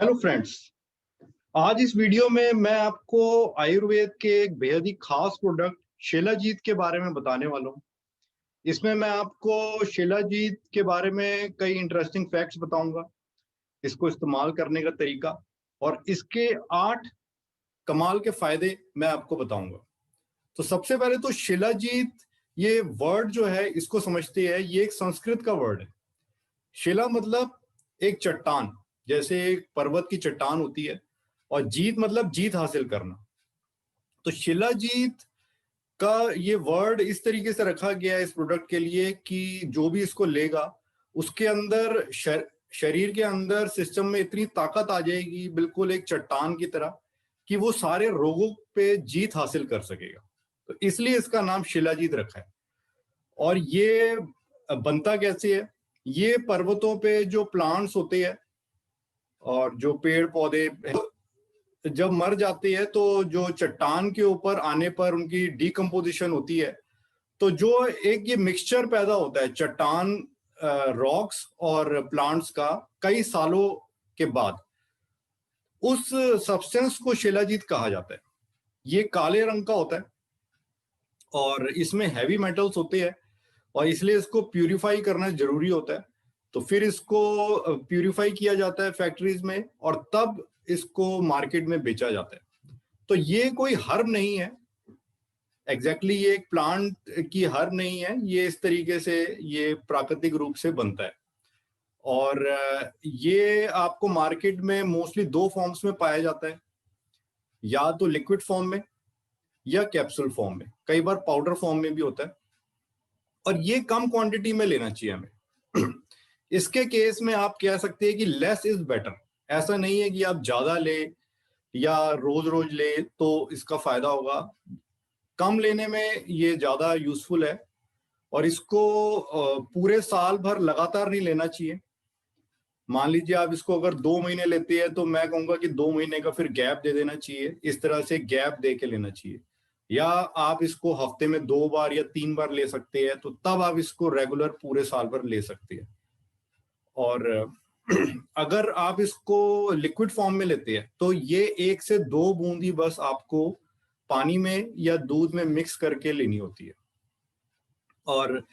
Hello friends. आज इस video में मैं आपको आयुर्वेद के एक बेहद ही खास प्रोडक्ट शिलाजीत के बारे में बताने वाला हूँ। इसमें मैं आपको शिलाजीत के बारे में कई इंटरेस्टिंग फैक्ट्स बताऊंगा, इसको इस्तेमाल करने का तरीका और इसके 8 कमाल के फायदे मैं आपको बताऊंगा। तो सबसे पहले तो शिलाजीत, ये वर्ड जो है इसको समझते हैं। ये एक संस्कृत का वर्ड है। शिला मतलब एक चट्टान, जैसे एक पर्वत की चट्टान होती है, और जीत मतलब जीत हासिल करना। तो शिलाजीत का ये वर्ड इस तरीके से रखा गया है इस प्रोडक्ट के लिए कि जो भी इसको लेगा उसके अंदर शरीर के अंदर सिस्टम में इतनी ताकत आ जाएगी, बिल्कुल एक चट्टान की तरह, कि वो सारे रोगों पे जीत हासिल कर सकेगा। तो इसलिए इसका नाम शिलाजीत रखा है। और ये बनता कैसे है? ये पर्वतों पे जो प्लांट्स होते हैं और जो पेड़ पौधे जब मर जाते हैं तो जो चट्टान के ऊपर आने पर उनकी डीकम्पोजिशन होती है, तो जो एक ये मिक्सचर पैदा होता है चट्टान, रॉक्स और प्लांट्स का, कई सालों के बाद, उस सब्सटेंस को शिलाजीत कहा जाता है। ये काले रंग का होता है और इसमें हैवी मेटल्स होते हैं, और इसलिए इसको प्यूरिफाई करना जरूरी होता है। तो फिर इसको प्यूरिफाई किया जाता है फैक्ट्रीज में, और तब इसको मार्केट में बेचा जाता है। तो ये कोई हर्ब नहीं है, एग्जैक्टली ये एक प्लांट की हर्ब नहीं है। ये इस तरीके से ये प्राकृतिक रूप से बनता है। और ये आपको मार्केट में मोस्टली 2 फॉर्म्स में पाया जाता है, या तो लिक्विड फॉर्म में या कैप्सूल फॉर्म में, कई बार पाउडर फॉर्म में भी होता है। और ये कम क्वांटिटी में लेना चाहिए हमें। इसके केस में आप कह सकते हैं कि लेस इज बेटर। ऐसा नहीं है कि आप ज्यादा ले या रोज रोज ले तो इसका फायदा होगा। कम लेने में ये ज्यादा यूजफुल है। और इसको पूरे साल भर लगातार नहीं लेना चाहिए। मान लीजिए आप इसको अगर 2 महीने लेते हैं तो मैं कहूंगा कि 2 महीने का फिर गैप दे देना चाहिए। इस तरह से गैप दे के लेना चाहिए। या आप इसको हफ्ते में 2 बार या 3 बार ले सकते हैं, तो तब आप इसको रेगुलर पूरे साल भर ले सकते हैं। और अगर आप इसको लिक्विड फॉर्म में लेते हैं तो ये 1 से 2 बूंदी बस आपको पानी में या दूध में मिक्स करके लेनी होती है। और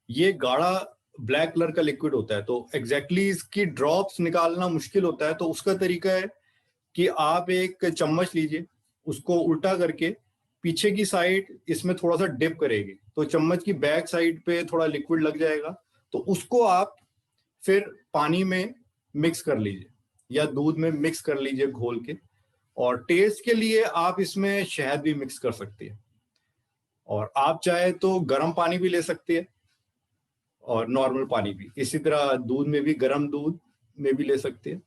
ये गाढ़ा ब्लैक कलर का लिक्विड होता है, तो एग्जैक्टली इसकी ड्रॉप्स निकालना मुश्किल होता है। तो उसका तरीका है कि आप एक चम्मच लीजिए, उसको उल्टा करके पीछे की साइड इसमें थोड़ा सा डिप करेगी, तो चम्मच की बैक साइड पे थोड़ा लिक्विड लग जाएगा। तो उसको आप फिर पानी में मिक्स कर लीजिए या दूध में मिक्स कर लीजिए घोल के। और टेस्ट के लिए आप इसमें शहद भी मिक्स कर सकते हैं। और आप चाहे तो गर्म पानी भी ले सकते हैं और नॉर्मल पानी भी, इसी तरह दूध में भी, गर्म दूध में भी ले सकते हैं।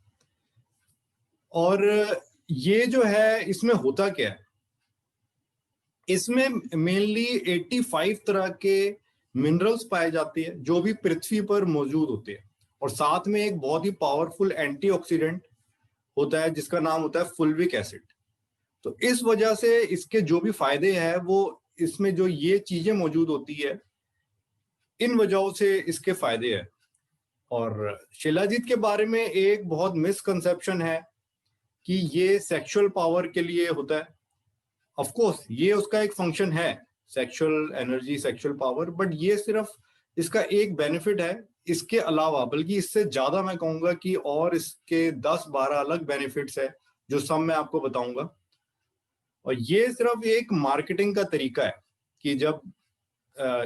और ये जो है, इसमें होता क्या है, इसमें मेनली 85 तरह के मिनरल्स पाए जाते हैं जो भी पृथ्वी पर मौजूद होते हैं। और साथ में एक बहुत ही पावरफुल एंटीऑक्सीडेंट होता है जिसका नाम होता है फुल्विक एसिड। तो इस वजह से इसके जो भी फायदे हैं, वो इसमें जो ये चीजें मौजूद होती है, इन वजहों से इसके फायदे हैं। और शिलाजीत के बारे में एक बहुत मिसकंसेप्शन है कि ये सेक्सुअल पावर के लिए होता है। ऑफ कोर्स ये उसका एक फंक्शन है, sexual energy, sexual power, but ये सिर्फ इसका एक बेनिफिट है। इसके अलावा, बल्कि इससे ज्यादा मैं कहूंगा कि और इसके 10-12 अलग बेनिफिट्स है जो सब मैं आपको बताऊंगा। और ये सिर्फ एक मार्केटिंग का तरीका है कि जब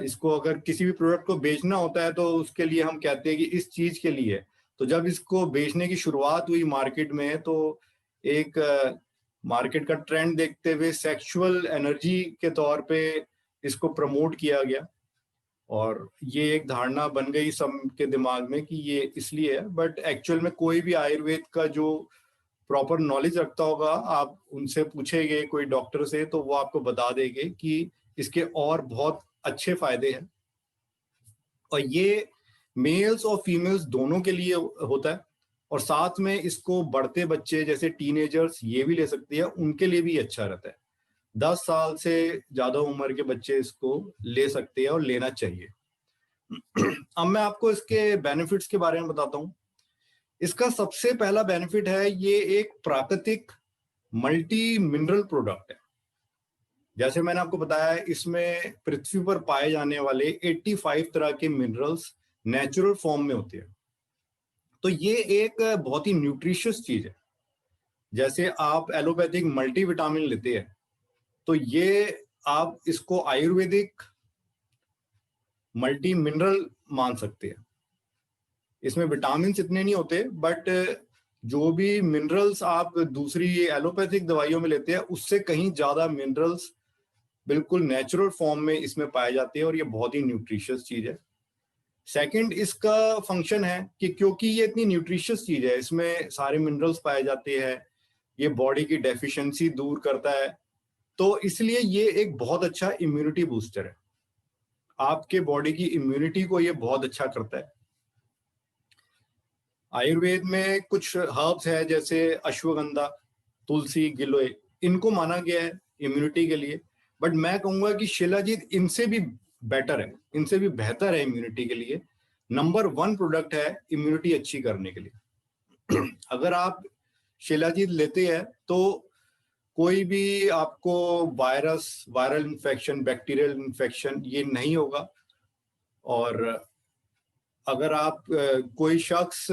इसको अगर किसी भी प्रोडक्ट को बेचना होता है तो उसके लिए हम कहते हैं कि इस चीज के लिए है। तो जब इसको बेचने की शुरुआत हुई मार्केट में, तो एक मार्केट का ट्रेंड देखते हुए सेक्सुअल एनर्जी के तौर पे इसको प्रमोट किया गया। और ये एक धारणा बन गई सब के दिमाग में कि ये इसलिए है। बट एक्चुअल में कोई भी आयुर्वेद का जो प्रॉपर नॉलेज रखता होगा, आप उनसे पूछेंगे कोई डॉक्टर से, तो वो आपको बता देंगे कि इसके और बहुत अच्छे फायदे हैं। और ये मेल्स और फीमेल्स दोनों के लिए होता है। और साथ में इसको बढ़ते बच्चे जैसे टीनेजर्स ये भी ले सकते हैं, उनके लिए भी अच्छा रहता है। 10 साल से ज्यादा उम्र के बच्चे इसको ले सकते हैं और लेना चाहिए। अब मैं आपको इसके बेनिफिट्स के बारे में बताता हूँ। इसका सबसे पहला बेनिफिट है, ये एक प्राकृतिक मल्टी मिनरल प्रोडक्ट है। जैसे मैंने आपको बताया, इसमें पृथ्वी पर पाए जाने वाले 85 तरह के मिनरल्स नेचुरल फॉर्म में होते हैं। तो ये एक बहुत ही न्यूट्रिशियस चीज है। जैसे आप एलोपैथिक मल्टीविटामिन लेते हैं, तो ये आप इसको आयुर्वेदिक मल्टी मिनरल मान सकते हैं। इसमें विटामिन इतने नहीं होते, बट जो भी मिनरल्स आप दूसरी एलोपैथिक दवाइयों में लेते हैं, उससे कहीं ज्यादा मिनरल्स बिल्कुल नेचुरल फॉर्म में इसमें पाए जाते हैं, और ये बहुत ही न्यूट्रिशियस चीज है। सेकंड, इसका फंक्शन है कि क्योंकि ये इतनी न्यूट्रिशियस चीज है, इसमें सारे मिनरल्स पाए जाते हैं, ये बॉडी की डेफिशिएंसी दूर करता है, तो इसलिए ये एक बहुत अच्छा इम्यूनिटी बूस्टर है। आपके बॉडी की इम्यूनिटी को ये बहुत अच्छा करता है। आयुर्वेद में कुछ हर्ब्स है, जैसे अश्वगंधा, तुलसी, गिलोय, इनको माना गया है इम्यूनिटी के लिए। बट मैं कहूंगा कि शिलाजीत इनसे भी बेटर है, इनसे भी बेहतर है इम्यूनिटी के लिए। नंबर 1 प्रोडक्ट है इम्यूनिटी अच्छी करने के लिए। अगर आप शिलाजीत लेते हैं तो कोई भी आपको वायरल इन्फेक्शन, बैक्टीरियल इन्फेक्शन ये नहीं होगा। और अगर आप कोई शख्स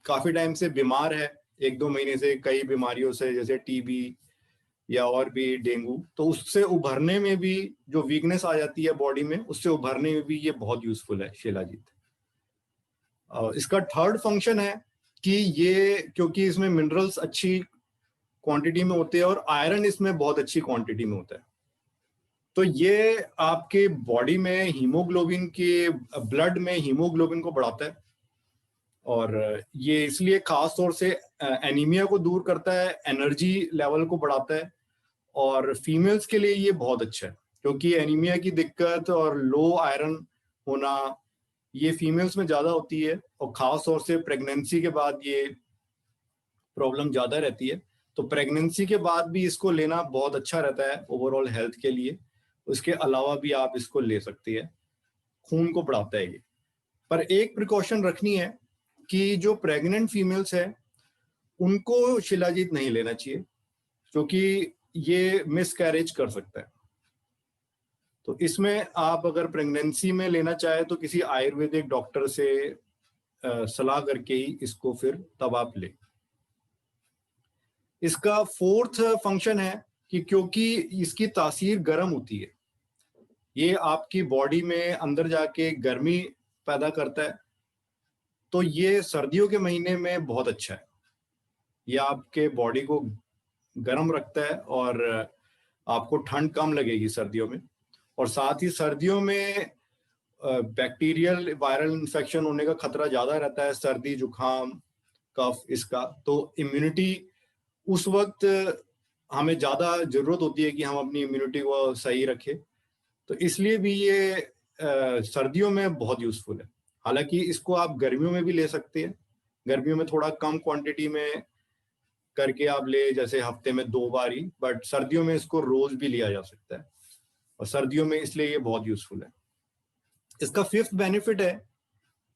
काफी टाइम से बीमार है, 1-2 महीने से कई बीमारियों से, जैसे टीबी या और भी डेंगू, तो उससे उभरने में भी, जो वीकनेस आ जाती है बॉडी में, उससे उभरने में भी ये बहुत यूजफुल है शिलाजीत। इसका थर्ड फंक्शन है कि ये, क्योंकि इसमें मिनरल्स अच्छी क्वांटिटी में होते हैं और आयरन इसमें बहुत अच्छी क्वांटिटी में होता है, तो ये आपके बॉडी में हीमोग्लोबिन के, ब्लड में हीमोग्लोबिन को बढ़ाता है। और ये इसलिए खास तौर से एनीमिया को दूर करता है, एनर्जी लेवल को बढ़ाता है। और फीमेल्स के लिए ये बहुत अच्छा है, क्योंकि एनीमिया की दिक्कत और लो आयरन होना ये फीमेल्स में ज्यादा होती है, और खास तौर से प्रेगनेंसी के बाद ये प्रॉब्लम ज्यादा रहती है। तो प्रेगनेंसी के बाद भी इसको लेना बहुत अच्छा रहता है ओवरऑल हेल्थ के लिए। उसके अलावा भी आप इसको ले सकते हैं, खून को बढ़ाता है ये। पर एक प्रिकॉशन रखनी है कि जो प्रेग्नेंट फीमेल्स है उनको शिलाजीत नहीं लेना चाहिए, क्योंकि ये मिसकैरेज कर सकता है। तो इसमें आप अगर प्रेगनेंसी में लेना चाहे तो किसी आयुर्वेदिक डॉक्टर से सलाह करके ही इसको फिर तब आप ले। इसका फोर्थ फंक्शन है कि क्योंकि इसकी तासीर गर्म होती है, ये आपकी बॉडी में अंदर जाके गर्मी पैदा करता है, तो ये सर्दियों के महीने में बहुत अच्छा है। ये आपके बॉडी को गर्म रखता है और आपको ठंड कम लगेगी सर्दियों में। और साथ ही सर्दियों में बैक्टीरियल वायरल इन्फेक्शन होने का खतरा ज्यादा रहता है, सर्दी, जुकाम, कफ, इसका। तो इम्यूनिटी उस वक्त हमें ज्यादा जरूरत होती है कि हम अपनी इम्यूनिटी को सही रखें, तो इसलिए भी ये सर्दियों में बहुत यूजफुल है। हालांकि इसको आप गर्मियों में भी ले सकते हैं, गर्मियों में थोड़ा कम क्वांटिटी में करके आप ले, जैसे हफ्ते में 2 बार ही। बट सर्दियों में इसको रोज भी लिया जा सकता है, और सर्दियों में इसलिए ये बहुत यूजफुल है। इसका फिफ्थ बेनिफिट है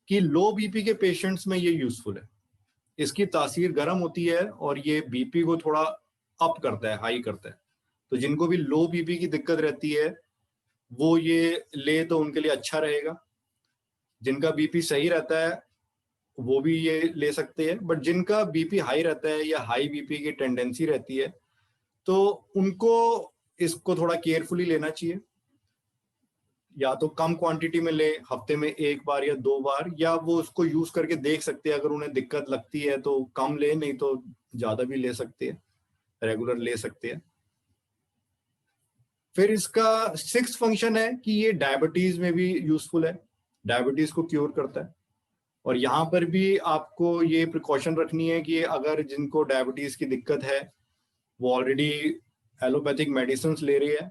कि लो बीपी के पेशेंट्स में ये यूजफुल है। इसकी तासीर गर्म होती है और ये बीपी को थोड़ा अप करता है, हाई करता है। तो जिनको भी लो बीपी की दिक्कत रहती है वो ये ले तो उनके लिए अच्छा रहेगा। जिनका बीपी सही रहता है वो भी ये ले सकते हैं, बट जिनका बीपी हाई रहता है या हाई बीपी की टेंडेंसी रहती है, तो उनको इसको थोड़ा केयरफुली लेना चाहिए। या तो कम क्वांटिटी में ले, हफ्ते में 1 बार या 2 बार, या वो उसको यूज करके देख सकते हैं। अगर उन्हें दिक्कत लगती है तो कम ले, नहीं तो ज्यादा भी ले सकते हैं, रेगुलर ले सकते हैं। फिर इसका सिक्स्थ फंक्शन है कि ये डायबिटीज में भी यूजफुल है, डायबिटीज को क्योर करता है। और यहाँ पर भी आपको ये प्रिकॉशन रखनी है कि अगर जिनको डायबिटीज की दिक्कत है, वो ऑलरेडी एलोपैथिक मेडिसिन ले रही है,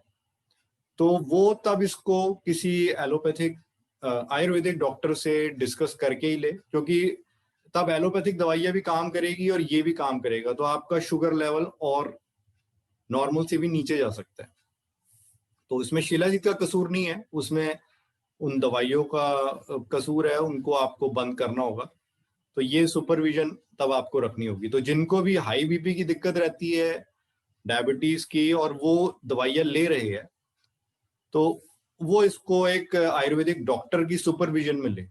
तो वो तब इसको किसी एलोपैथिक आयुर्वेदिक डॉक्टर से डिस्कस करके ही ले, क्योंकि तब एलोपैथिक दवाइयां भी काम करेगी और ये भी काम करेगा, तो आपका शुगर लेवल और नॉर्मल से भी नीचे जा सकता है। तो इसमें शिलाजीत का कसूर नहीं है, उसमें उन दवाइयों का कसूर है, उनको आपको बंद करना होगा। तो ये सुपरविजन तब आपको रखनी होगी। तो जिनको भी हाई बीपी की दिक्कत रहती है, डायबिटीज की, और वो दवाइयाँ ले रहे हैं, तो वो इसको एक आयुर्वेदिक डॉक्टर की सुपरविजन में ले।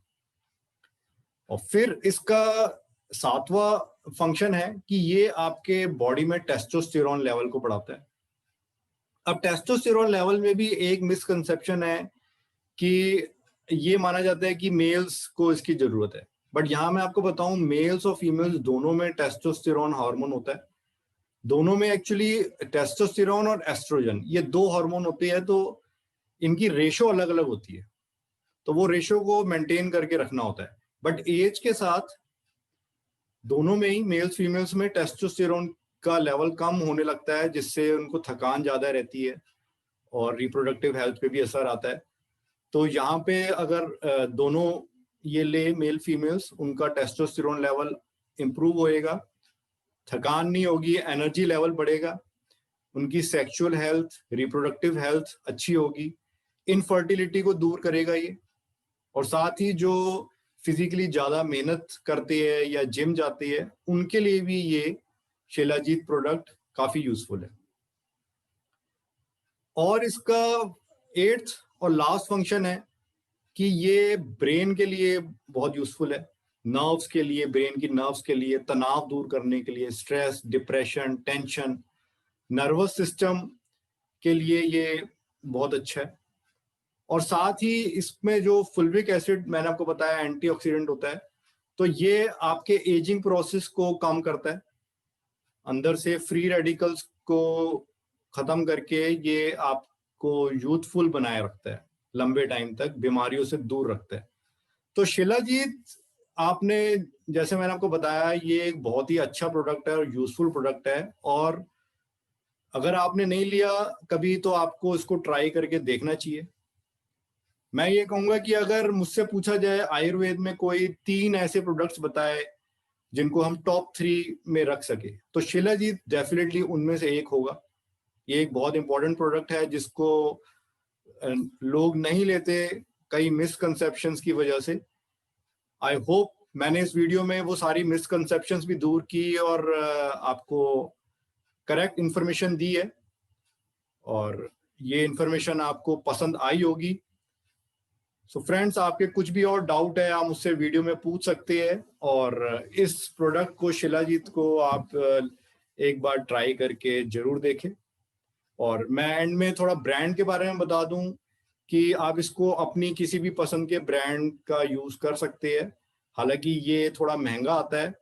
और फिर इसका सातवां फंक्शन है कि ये आपके बॉडी में टेस्टोस्टेरोन लेवल को बढ़ाता है। अब टेस्टोस्टेरोन लेवल में भी एक मिसकंसेप्शन है कि ये माना जाता है कि मेल्स को इसकी जरूरत है, बट यहां मैं आपको बताऊं मेल्स और फीमेल्स दोनों में टेस्टोस्टेरोन हार्मोन होता है। दोनों में एक्चुअली टेस्टोस्टेरोन और एस्ट्रोजन ये दो हार्मोन होते हैं, तो इनकी रेशो अलग अलग होती है, तो वो रेशो को मेंटेन करके रखना होता है। बट एज के साथ दोनों में ही मेल्स फीमेल्स में टेस्टोस्टेरोन का लेवल कम होने लगता है, जिससे उनको थकान ज्यादा रहती है और रिप्रोडक्टिव हेल्थ पे भी असर आता है। तो यहाँ पे अगर दोनों ये ले मेल फीमेल्स, उनका टेस्टोस्टेरोन लेवल इंप्रूव होएगा, थकान नहीं होगी, एनर्जी लेवल बढ़ेगा, उनकी सेक्सुअल हेल्थ, रिप्रोडक्टिव हेल्थ अच्छी होगी, इनफर्टिलिटी को दूर करेगा ये। और साथ ही जो फिजिकली ज्यादा मेहनत करते हैं या जिम जाते हैं, उनके लिए भी ये शिलाजीत प्रोडक्ट काफी यूजफुल है। और इसका 8th और लास्ट फंक्शन है कि ये ब्रेन के लिए बहुत यूजफुल है, नर्व्स के लिए, ब्रेन की नर्व्स के लिए, तनाव दूर करने के लिए, stress, depression, tension, nervous system के लिए ये बहुत अच्छा है। और साथ ही इसमें जो फुल्विक एसिड मैंने आपको बताया एंटीऑक्सीडेंट होता है, तो ये आपके एजिंग प्रोसेस को कम करता है, अंदर से फ्री रेडिकल्स को खत्म करके ये आपको यूथफुल बनाए रखता है, लंबे टाइम तक बीमारियों से दूर रखता है। तो शिलाजीत आपने, जैसे मैंने आपको बताया, ये एक बहुत ही अच्छा प्रोडक्ट है और यूजफुल प्रोडक्ट है। और अगर आपने नहीं लिया कभी तो आपको इसको ट्राई करके देखना चाहिए। मैं ये कहूंगा कि अगर मुझसे पूछा जाए आयुर्वेद में कोई 3 ऐसे प्रोडक्ट्स बताए जिनको हम टॉप 3 में रख सके, तो शिलाजीत डेफिनेटली उनमें से एक होगा। ये एक बहुत इंपॉर्टेंट प्रोडक्ट है जिसको लोग नहीं लेते कई मिसकंसेप्शंस की वजह से। आई होप मैंने इस वीडियो में वो सारी मिसकंसेप्शंस भी दूर की और आपको करेक्ट इंफॉर्मेशन दी है, और ये इंफॉर्मेशन आपको पसंद आई होगी। सो फ्रेंड्स, आपके कुछ भी और डाउट है आप मुझसे वीडियो में पूछ सकते हैं, और इस प्रोडक्ट को, शिलाजीत को, आप एक बार ट्राई करके जरूर देखें। और मैं एंड में थोड़ा ब्रांड के बारे में बता दूं कि आप इसको अपनी किसी भी पसंद के ब्रांड का यूज कर सकते हैं। हालांकि ये थोड़ा महंगा आता है,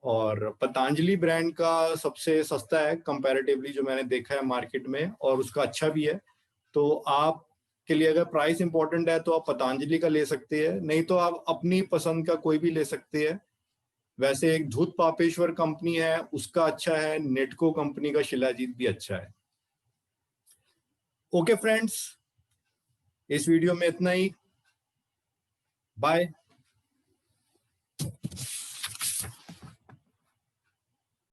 और पतंजलि ब्रांड का सबसे सस्ता है कंपैरेटिवली जो मैंने देखा है मार्केट में, और उसका अच्छा भी है। तो आप के लिए अगर प्राइस इंपॉर्टेंट है तो आप पतंजलि का ले सकते हैं, नहीं तो आप अपनी पसंद का कोई भी ले सकते हैं। वैसे एक धूत पापेश्वर कंपनी है, उसका अच्छा है, नेटको कंपनी का शिलाजीत भी अच्छा है। ओके फ्रेंड्स, इस वीडियो में इतना ही। बाय।